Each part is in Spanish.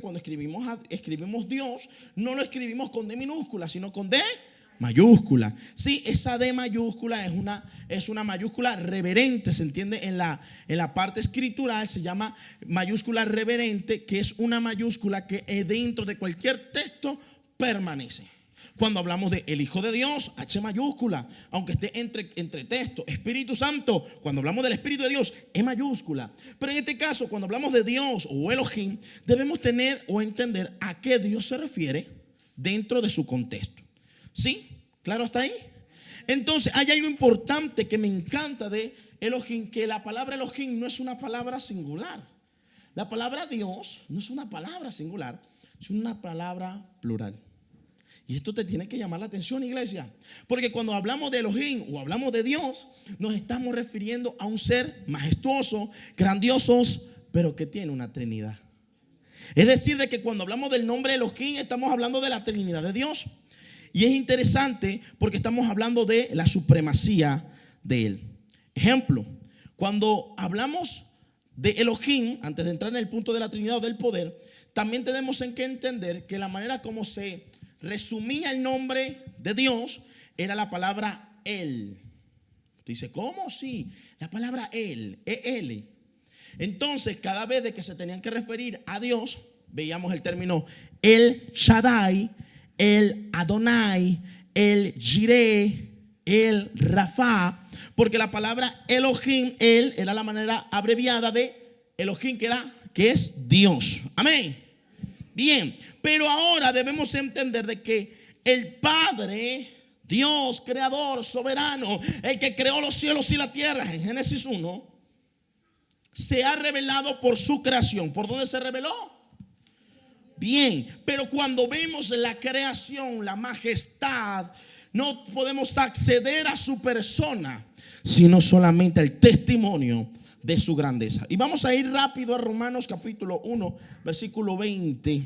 Cuando escribimos Dios, no lo escribimos con D minúscula, sino con D mayúscula. Sí, esa D mayúscula es una mayúscula reverente, se entiende en la parte escritural, se llama mayúscula reverente, que es una mayúscula que dentro de cualquier texto permanece. Cuando hablamos de el Hijo de Dios, H mayúscula, aunque esté entre texto. Espíritu Santo, cuando hablamos del Espíritu de Dios, E mayúscula. Pero en este caso, cuando hablamos de Dios o Elohim, debemos tener o entender a qué Dios se refiere dentro de su contexto. ¿Sí? ¿Claro hasta ahí? Entonces, hay algo importante que me encanta de Elohim, que la palabra Elohim no es una palabra singular. La palabra Dios no es una palabra singular, es una palabra plural. Y esto te tiene que llamar la atención, iglesia, porque cuando hablamos de Elohim o hablamos de Dios, nos estamos refiriendo a un ser majestuoso, grandioso, pero que tiene una Trinidad. Es decir, de que cuando hablamos del nombre Elohim, estamos hablando de la Trinidad de Dios. Y es interesante porque estamos hablando de la supremacía de Él. Ejemplo, cuando hablamos de Elohim, antes de entrar en el punto de la Trinidad o del poder, también tenemos que entender que la manera como se resumía el nombre de Dios era la palabra Él. Dice, ¿cómo? Sí, la palabra Él, E-L. Entonces, cada vez de que se tenían que referir a Dios, veíamos el término El Shaddai, El Adonai, El Jireh, El Rafa, porque la palabra Elohim, Él, era la manera abreviada de Elohim, que es Dios. Amén. Bien, pero ahora debemos entender de que el Padre, Dios, creador, soberano, el que creó los cielos y la tierra, en Génesis 1, se ha revelado por su creación. ¿Por dónde se reveló? Bien, pero cuando vemos la creación, la majestad, no podemos acceder a su persona, sino solamente al testimonio de su grandeza. Y vamos a ir rápido a Romanos capítulo 1, versículo 20.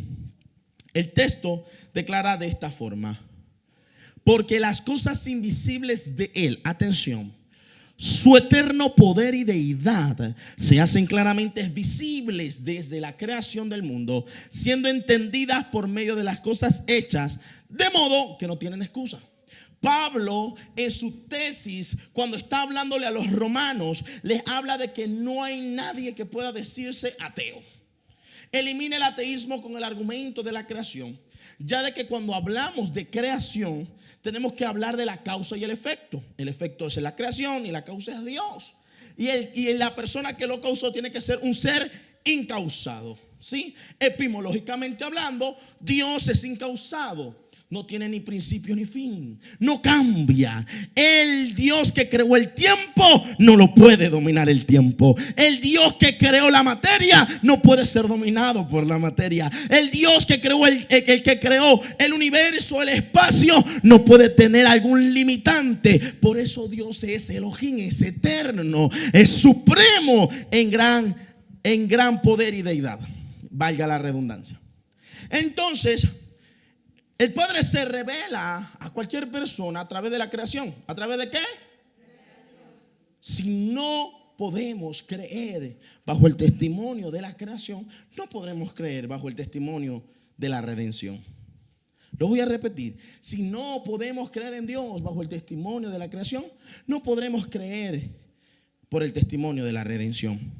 El texto declara de esta forma: porque las cosas invisibles de Él, atención, su eterno poder y deidad se hacen claramente visibles desde la creación del mundo, siendo entendidas por medio de las cosas hechas, de modo que no tienen excusa. Pablo en su tesis, cuando está hablándole a los romanos, les habla de que no hay nadie que pueda decirse ateo. Elimina el ateísmo con el argumento de la creación, ya de que cuando hablamos de creación tenemos que hablar de la causa y el efecto. El efecto es la creación y la causa es Dios. Y la persona que lo causó tiene que ser un ser incausado, ¿sí? Etimológicamente hablando, Dios es incausado. No tiene ni principio ni fin, no cambia. El Dios que creó el tiempo no lo puede dominar el tiempo. El Dios que creó la materia no puede ser dominado por la materia. El Dios que creó el que creó el universo, el espacio, no puede tener algún limitante. Por eso Dios es Elohim, es eterno, es supremo en gran poder y deidad, valga la redundancia. Entonces, el Padre se revela a cualquier persona a través de la creación. ¿A través de qué? Si no podemos creer bajo el testimonio de la creación, no podremos creer bajo el testimonio de la redención. Lo voy a repetir. Si no podemos creer en Dios bajo el testimonio de la creación, no podremos creer por el testimonio de la redención.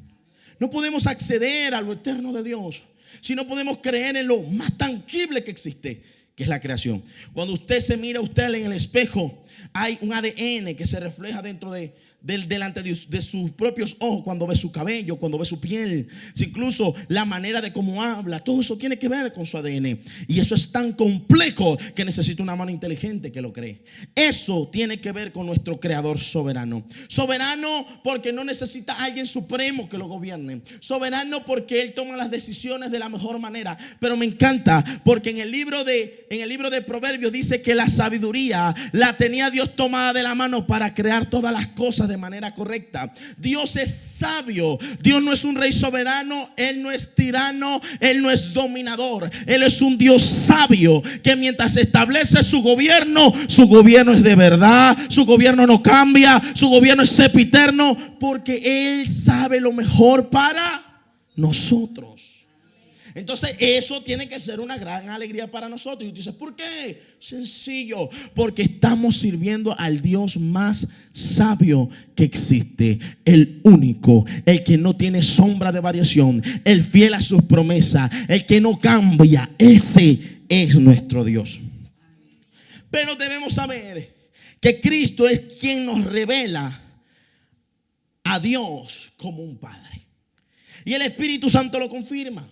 No podemos acceder a lo eterno de Dios si no podemos creer en lo más tangible que existe, que es la creación. Cuando usted se mira usted en el espejo, hay un ADN que se refleja delante de sus propios ojos, cuando ve su cabello, cuando ve su piel, incluso la manera de cómo habla. Todo eso tiene que ver con su ADN. Y eso es tan complejo que necesita una mano inteligente que lo cree. Eso tiene que ver con nuestro creador soberano. Soberano porque no necesita a alguien supremo que lo gobierne. Soberano porque Él toma las decisiones de la mejor manera. Pero me encanta porque en el libro de Proverbios dice que la sabiduría la tenía Dios tomada de la mano para crear todas las cosas de manera correcta. Dios es sabio. Dios no es un rey soberano. Él no es tirano. Él no es dominador. Él es un Dios sabio que mientras establece su gobierno es de verdad. Su gobierno no cambia. Su gobierno es sempiterno, porque Él sabe lo mejor para nosotros. Entonces eso tiene que ser una gran alegría para nosotros. Y tú dices, ¿por qué? Sencillo, porque estamos sirviendo al Dios más sabio que existe, el único, el que no tiene sombra de variación, el fiel a sus promesas, el que no cambia. Ese es nuestro Dios. Pero debemos saber que Cristo es quien nos revela a Dios como un Padre. Y el Espíritu Santo lo confirma.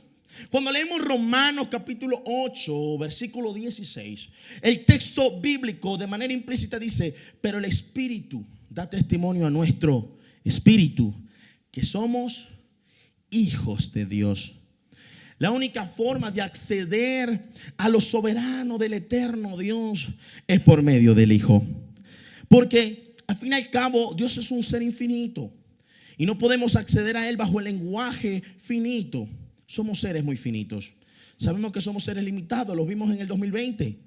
Cuando leemos Romanos capítulo 8, versículo 16, el texto bíblico de manera implícita dice: pero el Espíritu da testimonio a nuestro espíritu que somos hijos de Dios. La única forma de acceder a lo soberano del eterno Dios es por medio del Hijo. Porque al fin y al cabo Dios es un ser infinito y no podemos acceder a Él bajo el lenguaje finito. Somos seres muy finitos. Sabemos que somos seres limitados. Lo vimos en el 2020.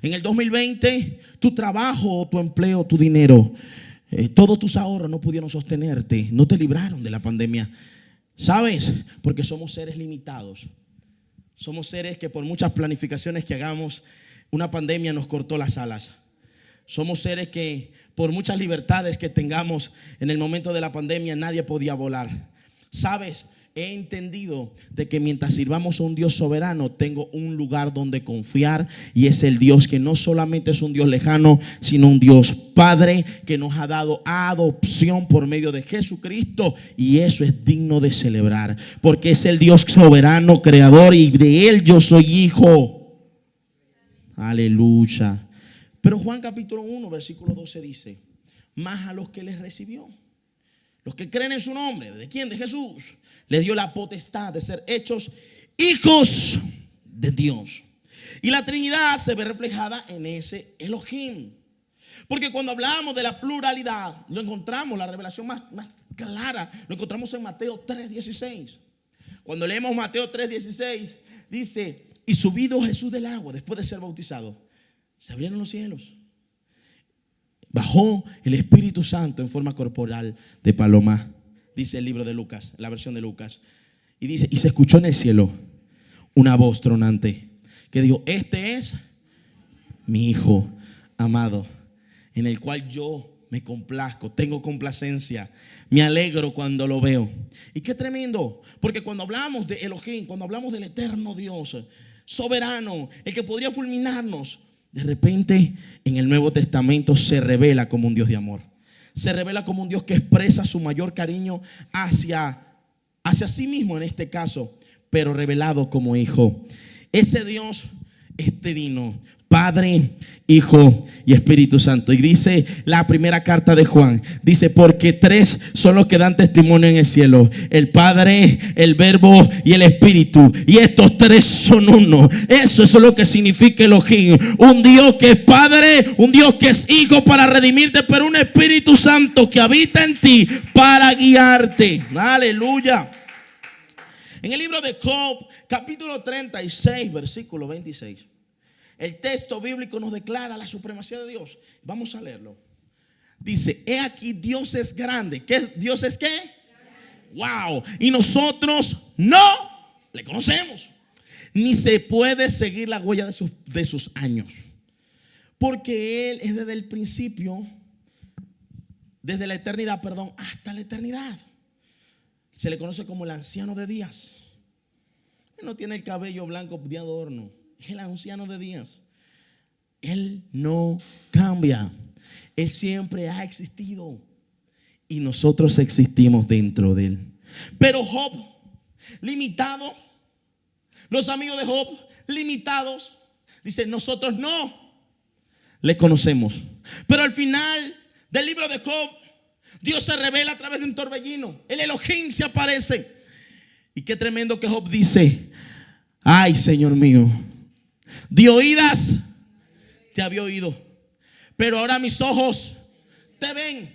En el 2020 tu trabajo, tu empleo, tu dinero, todos tus ahorros no pudieron sostenerte. No te libraron de la pandemia. ¿Sabes? Porque somos seres limitados. Somos seres que por muchas planificaciones que hagamos, una pandemia nos cortó las alas. Somos seres que por muchas libertades que tengamos en el momento de la pandemia, nadie podía volar. ¿Sabes? He entendido de que mientras sirvamos a un Dios soberano, tengo un lugar donde confiar, y es el Dios que no solamente es un Dios lejano, sino un Dios Padre que nos ha dado adopción por medio de Jesucristo, y eso es digno de celebrar, porque es el Dios soberano, creador, y de Él yo soy hijo. Aleluya. Pero Juan capítulo 1 versículo 12 dice: más a los que les recibió, los que creen en su nombre. ¿De quién? De Jesús. Les dio la potestad de ser hechos hijos de Dios. Y la Trinidad se ve reflejada en ese Elohim. Porque cuando hablamos de la pluralidad, lo encontramos, la revelación más clara, lo encontramos en Mateo 3:16. Cuando leemos Mateo 3:16, dice: y subido Jesús del agua, después de ser bautizado, se abrieron los cielos. Bajó el Espíritu Santo en forma corporal de paloma. Dice el libro de Lucas, la versión de Lucas. Y dice: y se escuchó en el cielo una voz tronante que dijo: este es mi Hijo amado, en el cual yo me complazco, tengo complacencia, me alegro cuando lo veo. Y qué tremendo, porque cuando hablamos de Elohim, cuando hablamos del eterno Dios soberano, el que podría fulminarnos, de repente en el Nuevo Testamento se revela como un Dios de amor. Se revela como un Dios que expresa su mayor cariño hacia sí mismo en este caso, pero revelado como hijo. Ese Dios es trino, Padre, Hijo y Espíritu Santo. Y dice la primera carta de Juan, dice: porque tres son los que dan testimonio en el cielo: el Padre, el Verbo y el Espíritu. Y estos tres son uno. Eso es lo que significa Elohim. Un Dios que es Padre, un Dios que es Hijo para redimirte, pero un Espíritu Santo que habita en ti para guiarte. Aleluya. En el libro de Job, capítulo 36, versículo 26. El texto bíblico nos declara la supremacía de Dios. Vamos a leerlo. Dice: he aquí Dios es grande. ¿Qué? ¿Dios es qué? Wow. Y nosotros no le conocemos, ni se puede seguir la huella de sus años. Porque Él es desde el principio, desde la eternidad, hasta la eternidad. Se le conoce como el anciano de días. Él no tiene el cabello blanco de adorno. Es el anciano de días. Él no cambia. Él siempre ha existido y nosotros existimos dentro de Él. Pero Job, limitado, los amigos de Job, limitados, dicen: nosotros no le conocemos. Pero al final del libro de Job, Dios se revela a través de un torbellino. El Elohim se aparece. Y qué tremendo que Job dice: ay, Señor mío, de oídas te había oído, pero ahora mis ojos te ven.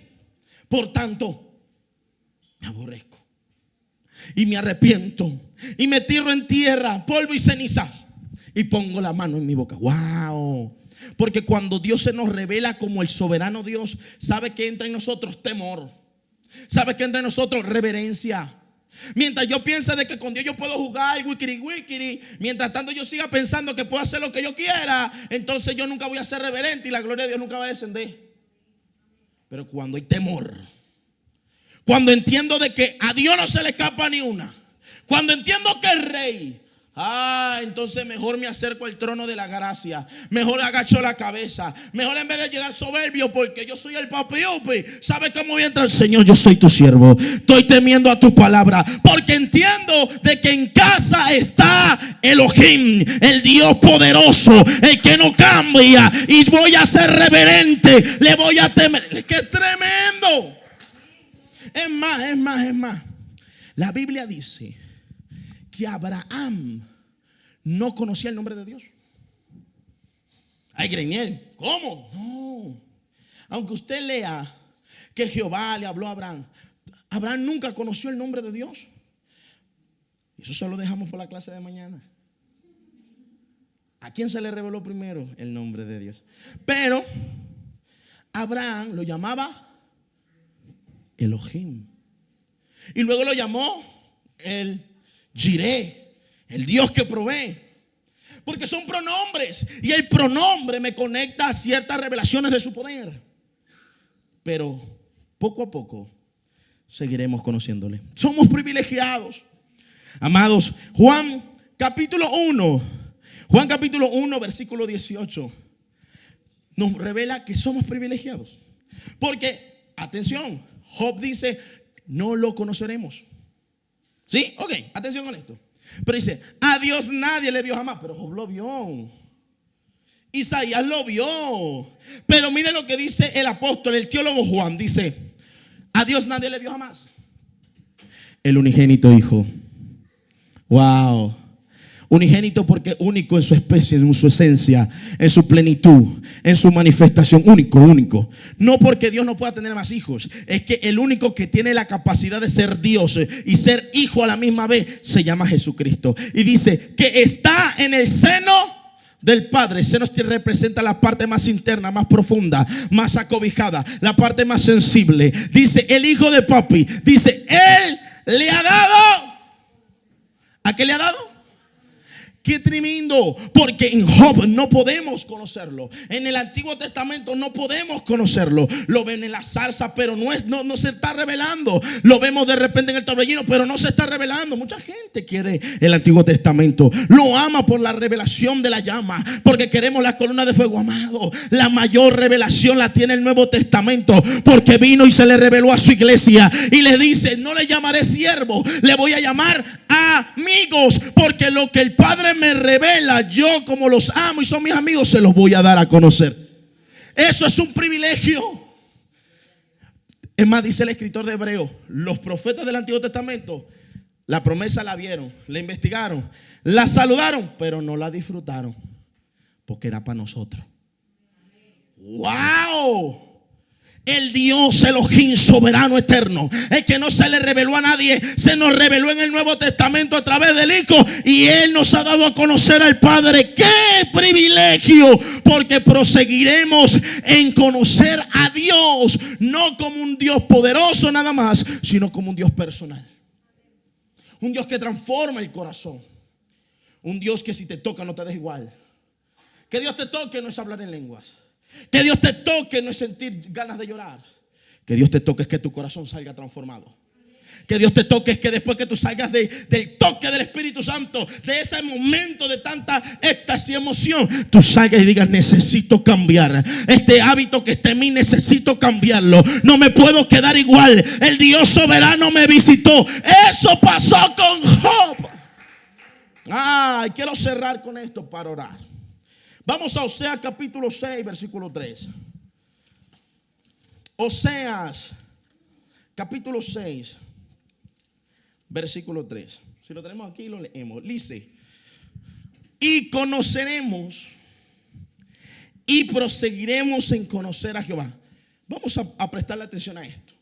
Por tanto, me aborrezco y me arrepiento y me tiro en tierra, polvo y cenizas, y pongo la mano en mi boca. Wow. Porque cuando Dios se nos revela como el soberano Dios, sabe que entra en nosotros temor, sabe que entra en nosotros reverencia, Mientras yo piense de que con Dios yo puedo jugar wikiri wikiri, mientras tanto yo siga pensando que puedo hacer lo que yo quiera, entonces yo nunca voy a ser reverente y la gloria de Dios nunca va a descender. Pero cuando hay temor, cuando entiendo de que a Dios no se le escapa ni una, cuando entiendo que es rey, entonces mejor me acerco al trono de la gracia, mejor agacho la cabeza, mejor en vez de llegar soberbio porque yo soy el papi upi, ¿sabe cómo voy a entrar? Señor, yo soy tu siervo, estoy temiendo a tu palabra, porque entiendo de que en casa está Elohim, el Dios poderoso, el que no cambia, y voy a ser reverente, le voy a temer. Es que es tremendo. Es más. La Biblia dice que Abraham no conocía el nombre de Dios. Ay, Greniel, ¿cómo? No. Aunque usted lea que Jehová le habló a Abraham, Abraham nunca conoció el nombre de Dios. Eso se lo dejamos por la clase de mañana. ¿A quién se le reveló primero el nombre de Dios? Pero Abraham lo llamaba Elohim. Y luego lo llamó el Jireh, el Dios que provee. Porque son pronombres. Y el pronombre me conecta a ciertas revelaciones de su poder. Pero poco a poco seguiremos conociéndole. Somos privilegiados. Amados, Juan capítulo 1, versículo 18 nos revela que somos privilegiados. Porque, atención, Job dice, no lo conoceremos. ¿Sí? Ok, atención con esto. Pero dice, a Dios nadie le vio jamás. Pero Job lo vio. Isaías lo vio. Pero mire lo que dice el apóstol, el teólogo Juan. Dice, a Dios nadie le vio jamás. El unigénito hijo. Wow. Unigénito porque único en su especie, en su esencia, en su plenitud, en su manifestación. Único. No porque Dios no pueda tener más hijos. Es que el único que tiene la capacidad de ser Dios y ser hijo a la misma vez se llama Jesucristo. Y dice que está en el seno del Padre. El seno representa la parte más interna, más profunda, más acobijada, la parte más sensible. Dice el hijo de papi. Dice, Él le ha dado. ¿A qué le ha dado? Qué tremendo, porque en Job no podemos conocerlo. En el Antiguo Testamento no podemos conocerlo. Lo ven en la zarza, pero no se está revelando. Lo vemos de repente en el torbellino, pero no se está revelando. Mucha gente quiere el Antiguo Testamento. Lo ama por la revelación de la llama, porque queremos la columna de fuego. Amado, la mayor revelación la tiene el Nuevo Testamento, porque vino y se le reveló a su iglesia y le dice, no le llamaré siervo, le voy a llamar amigos, porque lo que el Padre me revela, yo como los amo y son mis amigos, se los voy a dar a conocer. Eso es un privilegio. Es más, dice el escritor de Hebreos, los profetas del Antiguo Testamento, la promesa la vieron, la investigaron, la saludaron, pero no la disfrutaron, porque era para nosotros. ¡Wow! El Dios Elohim soberano eterno, el que no se le reveló a nadie, se nos reveló en el Nuevo Testamento a través del Hijo, y Él nos ha dado a conocer al Padre. ¡Qué privilegio! Porque proseguiremos en conocer a Dios, no como un Dios poderoso nada más, sino como un Dios personal. Un Dios que transforma el corazón. Un Dios que si te toca no te deja igual. Que Dios te toque no es hablar en lenguas. Que Dios te toque no es sentir ganas de llorar. Que Dios te toque es que tu corazón salga transformado. Que Dios te toque es que después que tú salgas del toque del Espíritu Santo, de ese momento de tanta éxtasis y emoción, tú salgas y digas, necesito cambiar. Este hábito que está en mí necesito cambiarlo. No me puedo quedar igual. El Dios soberano me visitó. Eso pasó con Job. Quiero cerrar con esto para orar. Vamos a Oseas capítulo 6, versículo 3. Oseas capítulo 6, versículo 3. Si lo tenemos aquí, lo leemos. Dice, y conoceremos y proseguiremos en conocer a Jehová. Vamos a prestarle atención a esto.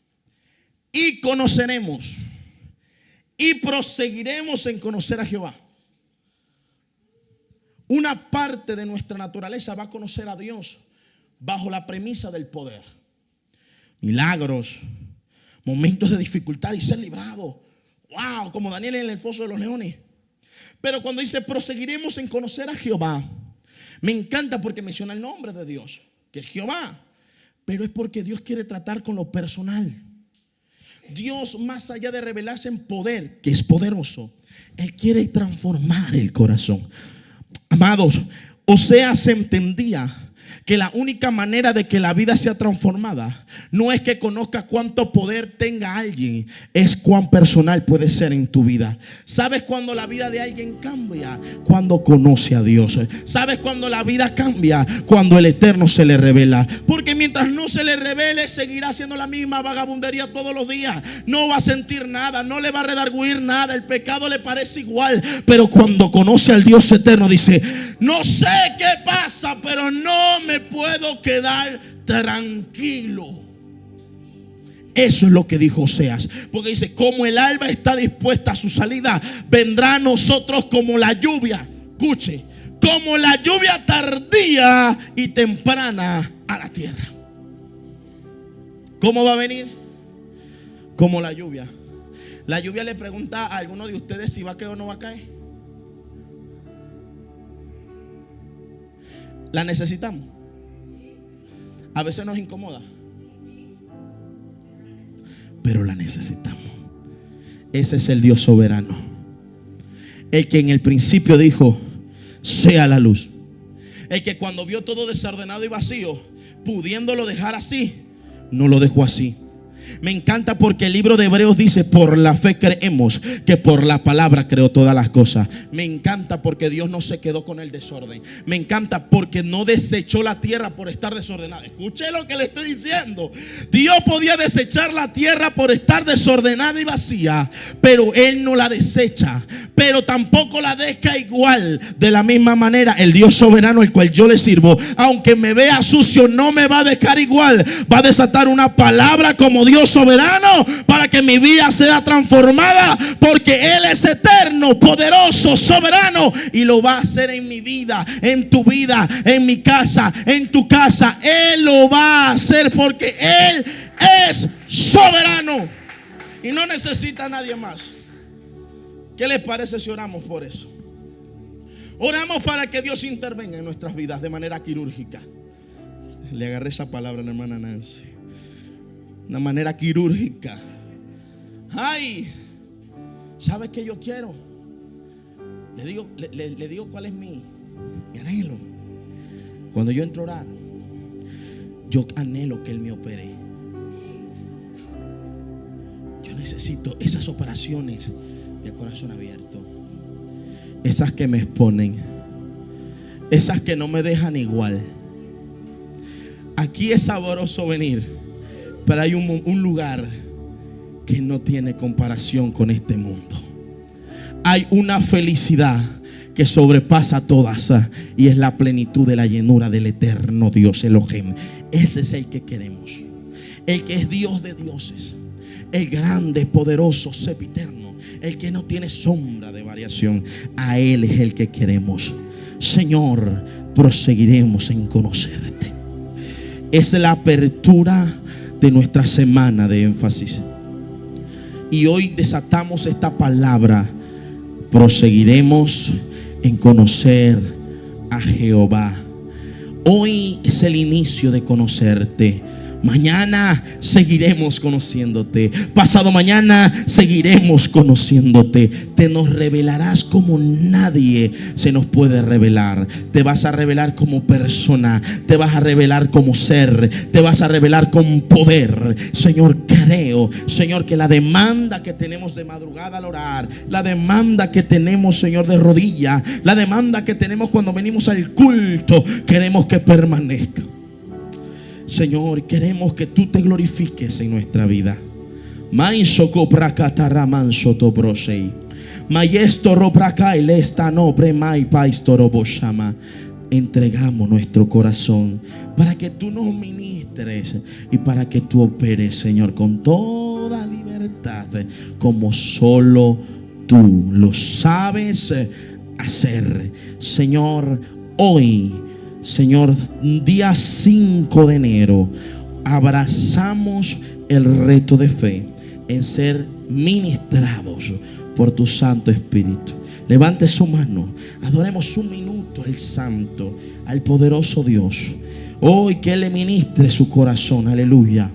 Y conoceremos y proseguiremos en conocer a Jehová. Una parte de nuestra naturaleza va a conocer a Dios bajo la premisa del poder. Milagros, momentos de dificultad y ser librado. Wow, como Daniel en el foso de los leones. Pero cuando dice proseguiremos en conocer a Jehová, me encanta porque menciona el nombre de Dios, que es Jehová. Pero es porque Dios quiere tratar con lo personal. Dios, más allá de revelarse en poder, que es poderoso, Él quiere transformar el corazón. Amados, Oseas se entendía que la única manera de que la vida sea transformada no es que conozca cuánto poder tenga alguien, es cuán personal puede ser en tu vida. ¿Sabes cuando la vida de alguien cambia? Cuando conoce a Dios. ¿Sabes cuando la vida cambia? Cuando el Eterno se le revela. Porque mientras no se le revele, seguirá haciendo la misma vagabundería todos los días. No va a sentir nada, no le va a redarguir nada, el pecado le parece igual. Pero cuando conoce al Dios eterno, dice: no sé qué pasa, pero no me puedo quedar tranquilo. Eso es lo que dijo Oseas, porque dice: como el alba está dispuesta a su salida, vendrá a nosotros como la lluvia. Escuche, como la lluvia tardía y temprana a la tierra. ¿Cómo va a venir? Como la lluvia. La lluvia le pregunta a alguno de ustedes si va a caer o no va a caer. La necesitamos. A veces nos incomoda, pero la necesitamos. Ese es el Dios soberano, el que en el principio dijo: sea la luz. El que cuando vio todo desordenado y vacío, pudiéndolo dejar así, no lo dejó así. Me encanta porque el libro de Hebreos dice: por la fe creemos que por la palabra creó todas las cosas. Me encanta porque Dios no se quedó con el desorden. Me encanta porque no desechó la tierra por estar desordenada. Escuche lo que le estoy diciendo. Dios podía desechar la tierra por estar desordenada y vacía, pero Él no la desecha, pero tampoco la deja igual. De la misma manera, el Dios soberano, el cual yo le sirvo, aunque me vea sucio, no me va a dejar igual. Va a desatar una palabra como Dios soberano para que mi vida sea transformada, porque Él es eterno, poderoso, soberano, y lo va a hacer en mi vida, en tu vida, en mi casa, en tu casa. Él lo va a hacer porque Él es soberano y no necesita a nadie más. ¿Qué les parece si oramos por eso? Oramos para que Dios intervenga en nuestras vidas de manera quirúrgica. Le agarré esa palabra a la hermana Nancy. Una manera quirúrgica. Ay, ¿sabes qué yo quiero? Le digo cuál es mi anhelo. Cuando yo entro a orar, yo anhelo que Él me opere. Yo necesito esas operaciones de corazón abierto, esas que me exponen, esas que no me dejan igual. Aquí es sabroso venir, pero hay un lugar que no tiene comparación con este mundo. Hay una felicidad que sobrepasa todas, y es la plenitud de la llenura del eterno Dios Elohim. Ese es el que queremos, el que es Dios de dioses, el grande, poderoso, sempiterno, el que no tiene sombra de variación. A Él es el que queremos. Señor, proseguiremos en conocerte. Es la apertura de nuestra semana de énfasis, y hoy desatamos esta palabra: proseguiremos en conocer a Jehová. Hoy es el inicio de conocerte. Mañana seguiremos conociéndote. Pasado mañana seguiremos conociéndote. Te nos revelarás como nadie se nos puede revelar. Te vas a revelar como persona. Te vas a revelar como ser. Te vas a revelar con poder. Señor, creo, Señor, que la demanda que tenemos de madrugada al orar, la demanda que tenemos, Señor, de rodilla, la demanda que tenemos cuando venimos al culto, queremos que permanezca. Señor, queremos que tú te glorifiques en nuestra vida. Entregamos nuestro corazón para que tú nos ministres y para que tú operes, Señor, con toda libertad, como solo tú lo sabes hacer. Señor, hoy, Señor, día 5 de enero, abrazamos el reto de fe en ser ministrados por tu Santo Espíritu. Levante su mano, adoremos un minuto al Santo, al poderoso Dios. Hoy que Él le ministre su corazón, aleluya.